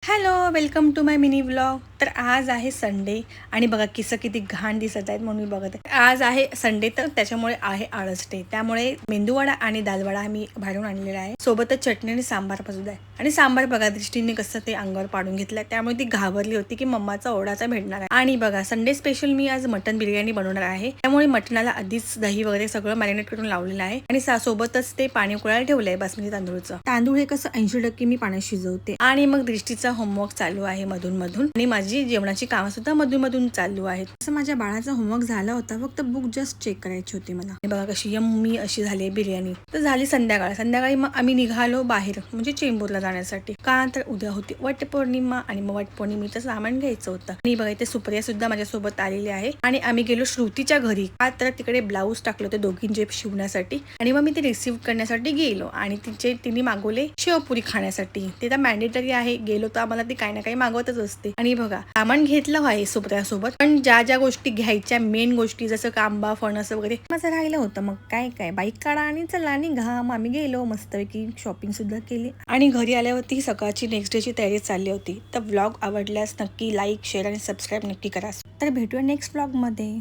Hello, welcome to my mini vlog. तर आज आहे संडे आणि बघा किस्सा किती घाण दिसत आहेत म्हणून मी बघत आहे. आज आहे संडे तर त्याच्यामुळे आहे आळस डे. त्यामुळे मेंदूवडा आणि दालवडा आम्ही बाहेरून आणलेला आहे. सोबतच चटणी आणि सांबार पण आहे. आणि सांबार बघा दृष्टीने कसं ते अंगावर पाडून घेतलं, त्यामुळे ती घाबरली होती की मम्माचा ओढाचा भेटणार आहे. आणि बघा संडे स्पेशल मी आज मटन बिर्याणी बनवणार आहे. त्यामुळे मटणाला आधीच दही वगैरे सगळं मॅरिनेट करून लावलेलं आहे आणि सोबतच ते पाणी उकळायला ठेवलंय बासमती तांदूळचं. तांदूळ हे कसं 80% मी पाण्यात शिजवते. आणि मग दृष्टीचा होमवर्क चालू आहे मधून मधून आणि माझी जेवणाची कामं सुद्धा मधून मधून चालू आहेत. असं माझ्या बाळाचा होमवर्क झाला होता, फक्त बुक जस्ट चेक करायची होती मला. बघा कशी यम्मी अशी झाली बिर्याणी. तर झाली संध्याकाळी मग आम्ही निघालो बाहेर म्हणजे चेंबूरला जाण्यासाठी. का तर उद्या होती वटपौर्णिमा आणि मग वटपौर्णिमेचं सामान घ्यायचं होतं. आणि बघा इथे सुप्रिया सुद्धा माझ्यासोबत आलेली आहे आणि आम्ही गेलो श्रुतीच्या घरी. का तर तिकडे ब्लाऊज टाकलं होते दोघींचे शिवण्यासाठी आणि मग मी ते रिसीव्ह करण्यासाठी गेलो आणि तिने मागवले शेवपुरी खाण्यासाठी. ते तर मॅन्डेटरी आहे, गेलो तर आम्हाला ती काही ना काही मागवतच असते. आणि बघा सामान घेतलं आहे सुप्रियासोबत, पण ज्या गोष्टी घ्यायच्या मेन गोष्टी जसं कांबा फणस वगैरे माझं राहिलं होतं. मग काय बाईक काढा आणि चला निघा. मग आम्ही गेलो, मस्तपैकी शॉपिंग सुद्धा केली आणि घरी आल्यावरती सकाळची नेक्स्ट डेची तयारी चालली होती. तर व्लॉग आवडल्यास नक्की लाईक शेअर आणि सबस्क्राईब नक्की करा. तर भेटूया नेक्स्ट व्लॉग मध्ये.